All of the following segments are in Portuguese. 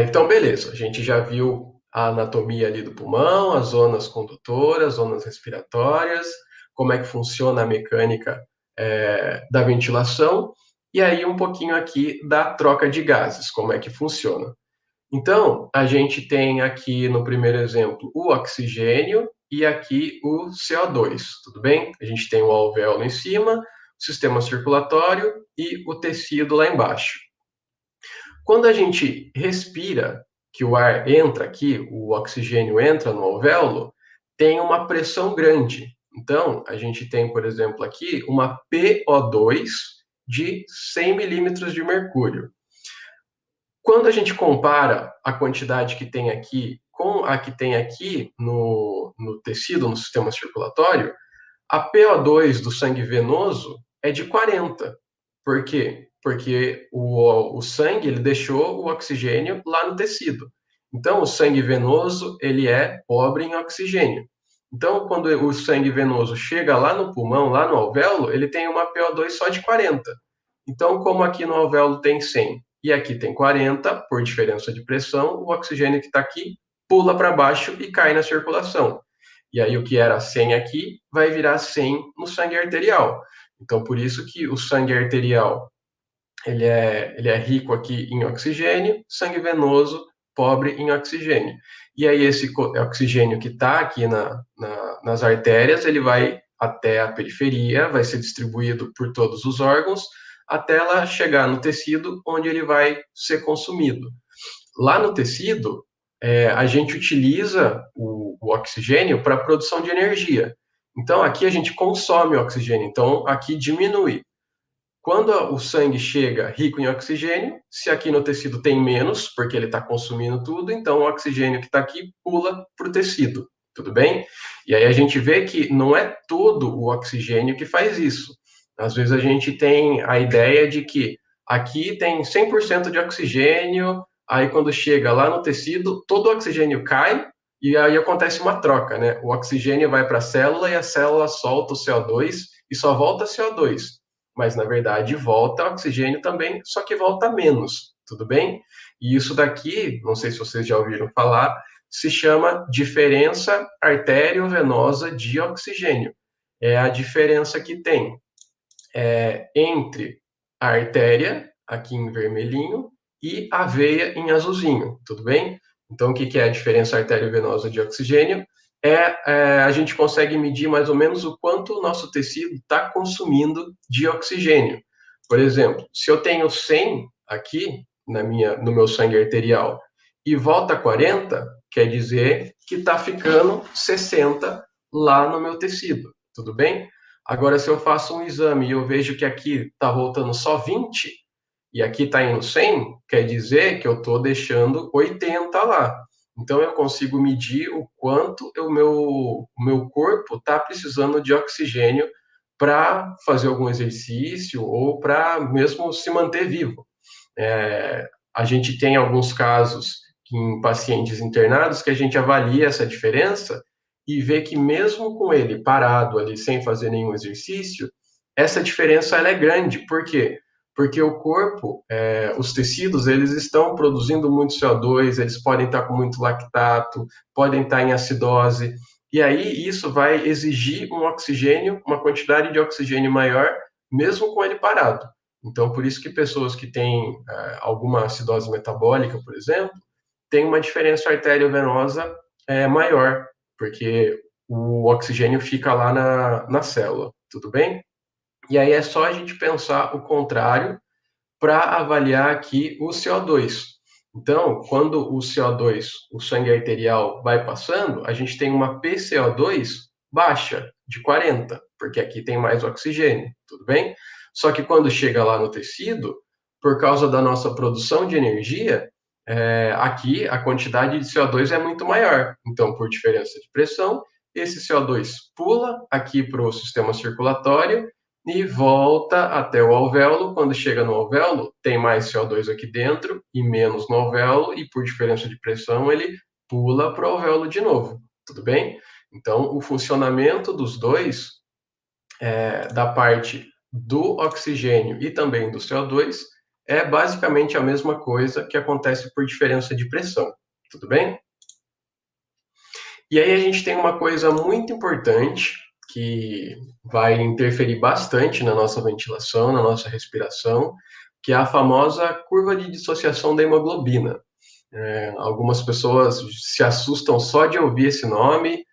Então, beleza, a gente já viu a anatomia ali do pulmão, as zonas condutoras, zonas respiratórias, como é que funciona a mecânica da ventilação, e aí um pouquinho aqui da troca de gases, como é que funciona. Então, a gente tem aqui no primeiro exemplo o oxigênio e aqui o CO2, tudo bem? A gente tem o alvéolo em cima, o sistema circulatório e o tecido lá embaixo. Quando a gente respira, que o ar entra aqui, o oxigênio entra no alvéolo, tem uma pressão grande. Então, a gente tem, por exemplo, aqui uma PO2 de 100 milímetros de mercúrio. Quando a gente compara a quantidade que tem aqui com a que tem aqui no tecido, no sistema circulatório, a PO2 do sangue venoso é de 40. Por quê? Porque o sangue ele deixou o oxigênio lá no tecido. Então, o sangue venoso ele é pobre em oxigênio. Então, quando o sangue venoso chega lá no pulmão, lá no alvéolo, ele tem uma PO2 só de 40. Então, como aqui no alvéolo tem 100 e aqui tem 40, por diferença de pressão, o oxigênio que está aqui pula para baixo e cai na circulação. E aí o que era 100 aqui vai virar 100 no sangue arterial. Então, por isso que o sangue arterial ele é rico aqui em oxigênio, sangue venoso pobre em oxigênio. E aí esse oxigênio que está aqui nas artérias, ele vai até a periferia, vai ser distribuído por todos os órgãos, até ela chegar no tecido, onde ele vai ser consumido. Lá no tecido, a gente utiliza o oxigênio para a produção de energia. Então, aqui a gente consome oxigênio, então aqui diminui. Quando o sangue chega rico em oxigênio, se aqui no tecido tem menos, porque ele está consumindo tudo, então o oxigênio que está aqui pula para o tecido, tudo bem? E aí a gente vê que não é todo o oxigênio que faz isso. Às vezes a gente tem a ideia de que aqui tem 100% de oxigênio, aí quando chega lá no tecido, todo o oxigênio cai e aí acontece uma troca, né? O oxigênio vai para a célula e a célula solta o CO2 e só volta CO2, mas na verdade volta oxigênio também, só que volta menos, tudo bem? E isso daqui, não sei se vocês já ouviram falar, se chama diferença arteriovenosa de oxigênio. É a diferença que tem entre a artéria, aqui em vermelhinho, e a veia em azulzinho, tudo bem? Então, o que é a diferença arteriovenosa de oxigênio? A gente consegue medir mais ou menos o quanto o nosso tecido está consumindo de oxigênio. Por exemplo, se eu tenho 100 aqui no meu sangue arterial e volta 40, quer dizer que está ficando 60 lá no meu tecido, tudo bem? Agora, se eu faço um exame e eu vejo que aqui está voltando só 20 e aqui está indo 100, quer dizer que eu estou deixando 80 lá. Então, eu consigo medir o quanto o meu corpo está precisando de oxigênio para fazer algum exercício ou para mesmo se manter vivo. A gente tem alguns casos em pacientes internados que a gente avalia essa diferença e vê que mesmo com ele parado ali sem fazer nenhum exercício, essa diferença ela é grande. Por quê? Porque o corpo, os tecidos, eles estão produzindo muito CO2, eles podem estar com muito lactato, podem estar em acidose, e aí isso vai exigir um oxigênio, uma quantidade de oxigênio maior, mesmo com ele parado. Então, por isso que pessoas que têm alguma acidose metabólica, por exemplo, têm uma diferença arteriovenosa maior, porque o oxigênio fica lá na célula, tudo bem? E aí é só a gente pensar o contrário para avaliar aqui o CO2. Então, quando o CO2, o sangue arterial, vai passando, a gente tem uma PCO2 baixa, de 40, porque aqui tem mais oxigênio, tudo bem? Só que quando chega lá no tecido, por causa da nossa produção de energia, aqui a quantidade de CO2 é muito maior. Então, por diferença de pressão, esse CO2 pula aqui para o sistema circulatório e volta até o alvéolo. Quando chega no alvéolo, tem mais CO2 aqui dentro e menos no alvéolo, e por diferença de pressão, ele pula para o alvéolo de novo, tudo bem? Então, o funcionamento dos dois, da parte do oxigênio e também do CO2, é basicamente a mesma coisa que acontece por diferença de pressão, tudo bem? E aí a gente tem uma coisa muito importante que vai interferir bastante na nossa ventilação, na nossa respiração, que é a famosa curva de dissociação da hemoglobina. Algumas pessoas se assustam só de ouvir esse nome,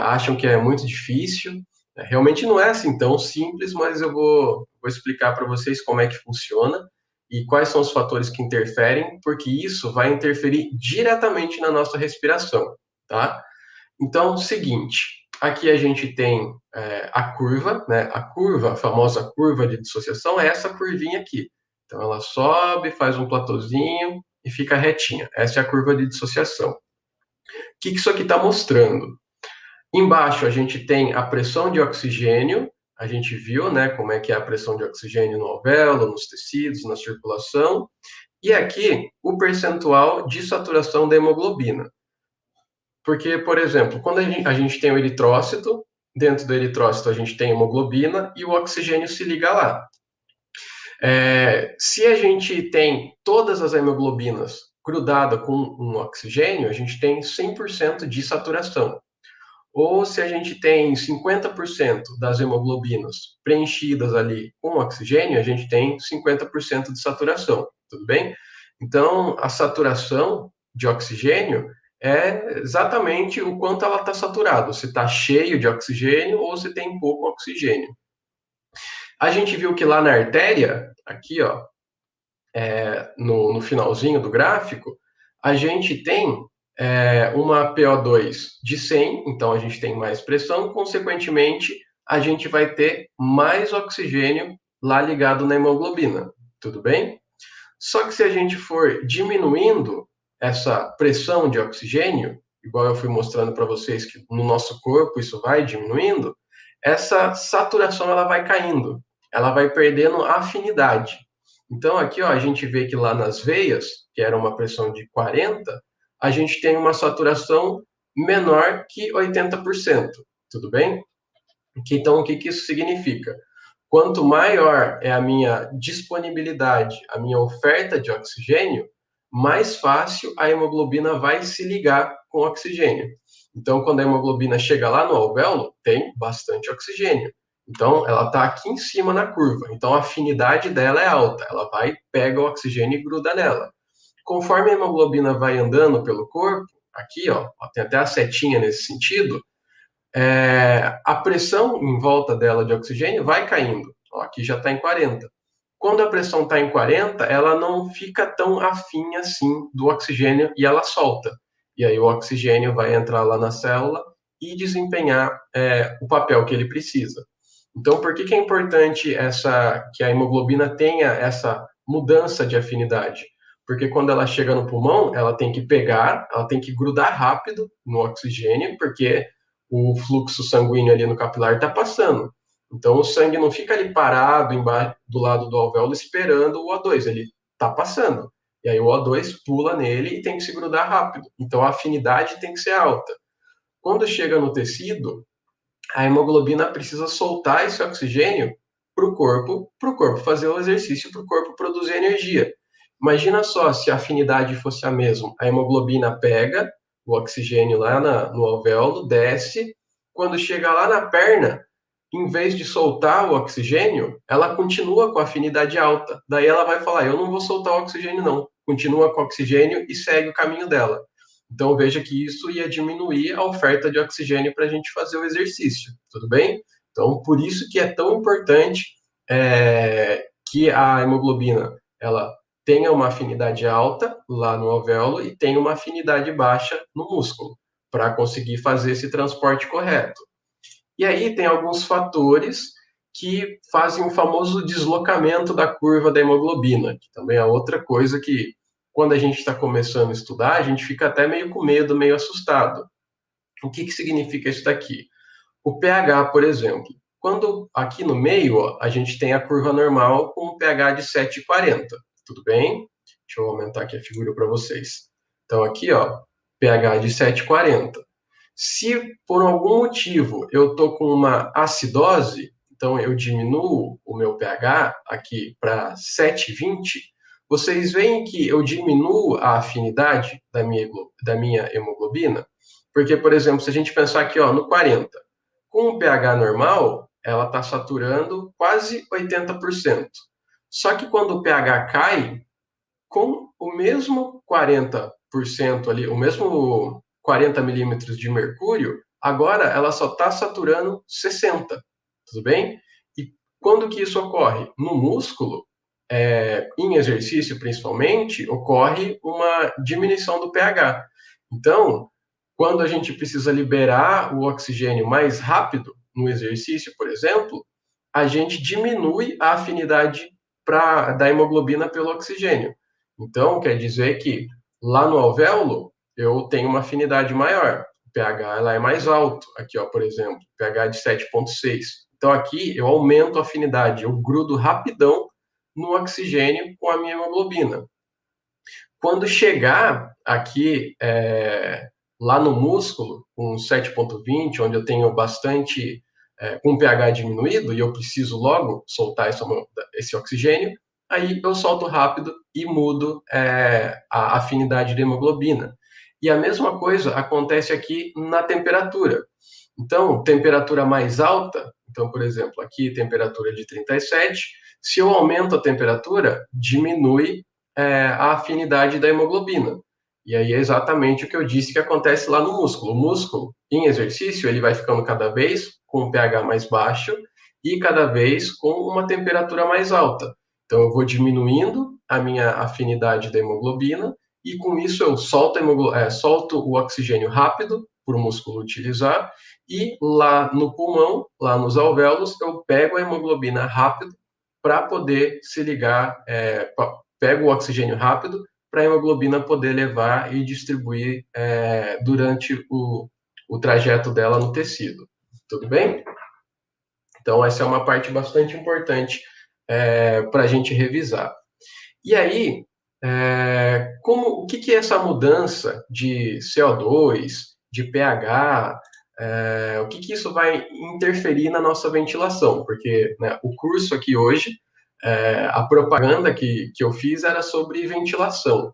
acham que é muito difícil. Realmente não é assim tão simples, mas eu vou explicar para vocês como é que funciona e quais são os fatores que interferem, porque isso vai interferir diretamente na nossa respiração, tá? Então, seguinte, aqui a gente tem a curva, né? A curva, a famosa curva de dissociação, é essa curvinha aqui. Então, ela sobe, faz um platôzinho e fica retinha. Essa é a curva de dissociação. O que isso aqui está mostrando? Embaixo a gente tem a pressão de oxigênio, a gente viu, né, como é que é a pressão de oxigênio no alvéolo, nos tecidos, na circulação. E aqui o percentual de saturação da hemoglobina. Porque, por exemplo, quando a gente tem o eritrócito, dentro do eritrócito a gente tem hemoglobina e o oxigênio se liga lá. Se a gente tem todas as hemoglobinas grudadas com um oxigênio, a gente tem 100% de saturação. Ou se a gente tem 50% das hemoglobinas preenchidas ali com oxigênio, a gente tem 50% de saturação, tudo bem? Então, a saturação de oxigênio é exatamente o quanto ela está saturada, se está cheio de oxigênio ou se tem pouco oxigênio. A gente viu que lá na artéria, aqui ó, no finalzinho do gráfico, a gente tem uma PO2 de 100, então a gente tem mais pressão, consequentemente, a gente vai ter mais oxigênio lá ligado na hemoglobina, tudo bem? Só que se a gente for diminuindo essa pressão de oxigênio, igual eu fui mostrando para vocês que no nosso corpo isso vai diminuindo, essa saturação ela vai caindo, ela vai perdendo afinidade. Então aqui ó, a gente vê que lá nas veias, que era uma pressão de 40, a gente tem uma saturação menor que 80%, tudo bem? Então o que isso significa? Quanto maior é a minha disponibilidade, a minha oferta de oxigênio, mais fácil a hemoglobina vai se ligar com o oxigênio. Então, quando a hemoglobina chega lá no alvéolo, tem bastante oxigênio. Então, ela está aqui em cima na curva. Então, a afinidade dela é alta. Ela vai, pega o oxigênio e gruda nela. Conforme a hemoglobina vai andando pelo corpo, aqui, ó, tem até a setinha nesse sentido, a pressão em volta dela de oxigênio vai caindo. Ó, aqui já está em 40. Quando a pressão está em 40, ela não fica tão afim assim do oxigênio e ela solta. E aí o oxigênio vai entrar lá na célula e desempenhar o papel que ele precisa. Então, por que é importante que a hemoglobina tenha essa mudança de afinidade? Porque quando ela chega no pulmão, ela tem que pegar, ela tem que grudar rápido no oxigênio, porque o fluxo sanguíneo ali no capilar está passando. Então, o sangue não fica ali parado embaixo, do lado do alvéolo esperando o O2, ele está passando. E aí o O2 pula nele e tem que se grudar rápido. Então, a afinidade tem que ser alta. Quando chega no tecido, a hemoglobina precisa soltar esse oxigênio para o corpo fazer o exercício, para o corpo produzir energia. Imagina só se a afinidade fosse a mesma. A hemoglobina pega o oxigênio lá no alvéolo, desce, quando chega lá na perna, em vez de soltar o oxigênio, ela continua com a afinidade alta. Daí ela vai falar: eu não vou soltar o oxigênio, não. Continua com o oxigênio e segue o caminho dela. Então veja que isso ia diminuir a oferta de oxigênio para a gente fazer o exercício, tudo bem? Então por isso que é tão importante que a hemoglobina ela tenha uma afinidade alta lá no alvéolo e tenha uma afinidade baixa no músculo, para conseguir fazer esse transporte correto. E aí tem alguns fatores que fazem o famoso deslocamento da curva da hemoglobina, que também é outra coisa que, quando a gente está começando a estudar, a gente fica até meio com medo, meio assustado. O que significa isso daqui? O pH, por exemplo. Quando aqui no meio, ó, a gente tem a curva normal com um pH de 7,40, tudo bem? Deixa eu aumentar aqui a figura para vocês. Então aqui, ó, pH de 7,40. Se por algum motivo eu estou com uma acidose, então eu diminuo o meu pH aqui para 7,20, vocês veem que eu diminuo a afinidade da minha hemoglobina? Porque, por exemplo, se a gente pensar aqui ó, no 40, com o pH normal, ela está saturando quase 80%. Só que quando o pH cai, com o mesmo 40% ali, o mesmo 40 milímetros de mercúrio, agora ela só está saturando 60, tudo bem? E quando que isso ocorre? No músculo, em exercício principalmente, ocorre uma diminuição do pH. Então, quando a gente precisa liberar o oxigênio mais rápido no exercício, por exemplo, a gente diminui a afinidade da hemoglobina pelo oxigênio. Então, quer dizer que lá no alvéolo eu tenho uma afinidade maior. O pH ela é mais alto. Aqui, ó, por exemplo, pH de 7,6. Então, aqui eu aumento a afinidade, eu grudo rapidão no oxigênio com a minha hemoglobina. Quando chegar aqui lá no músculo, com 7,20, onde eu tenho bastante, com pH diminuído, e eu preciso logo soltar esse oxigênio, aí eu solto rápido e mudo a afinidade de hemoglobina. E a mesma coisa acontece aqui na temperatura. Então, temperatura mais alta, então, por exemplo, aqui temperatura de 37, se eu aumento a temperatura, diminui a afinidade da hemoglobina. E aí é exatamente o que eu disse que acontece lá no músculo. O músculo, em exercício, ele vai ficando cada vez com um pH mais baixo e cada vez com uma temperatura mais alta. Então, eu vou diminuindo a minha afinidade da hemoglobina e com isso eu solto o oxigênio rápido para o músculo utilizar e lá no pulmão, lá nos alvéolos, eu pego a hemoglobina rápido para poder se ligar, pego o oxigênio rápido para a hemoglobina poder levar e distribuir durante o trajeto dela no tecido. Tudo bem? Então, essa é uma parte bastante importante para a gente revisar. E aí, o que é essa mudança de CO2, de pH, o que isso vai interferir na nossa ventilação? Porque né, o curso aqui hoje, a propaganda que eu fiz era sobre ventilação,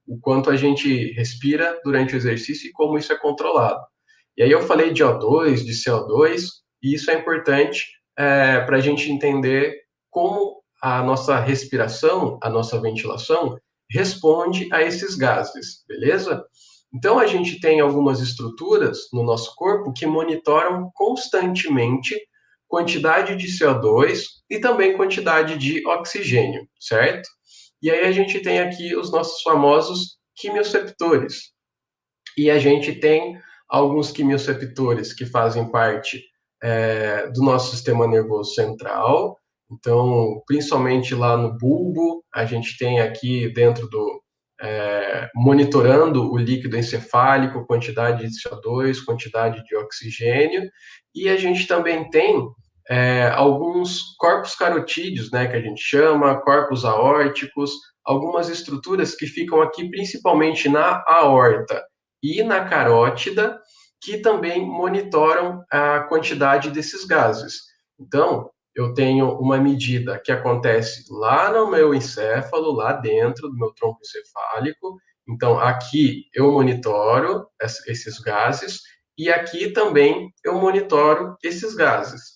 o quanto a gente respira durante o exercício e como isso é controlado. E aí eu falei de O2, de CO2, e isso é importante para a gente entender como a nossa respiração, a nossa ventilação, responde a esses gases, beleza? Então, a gente tem algumas estruturas no nosso corpo que monitoram constantemente quantidade de CO2 e também quantidade de oxigênio, certo? E aí a gente tem aqui os nossos famosos quimioceptores. E a gente tem alguns quimioceptores que fazem parte do nosso sistema nervoso central. Então, principalmente lá no bulbo, a gente tem aqui dentro monitorando o líquido encefálico, quantidade de CO2, quantidade de oxigênio, e a gente também tem alguns corpos carotídeos, né, que a gente chama, corpos aórticos, algumas estruturas que ficam aqui principalmente na aorta e na carótida, que também monitoram a quantidade desses gases. Então, eu tenho uma medida que acontece lá no meu encéfalo, lá dentro do meu tronco encefálico. Então, aqui eu monitoro esses gases e aqui também eu monitoro esses gases.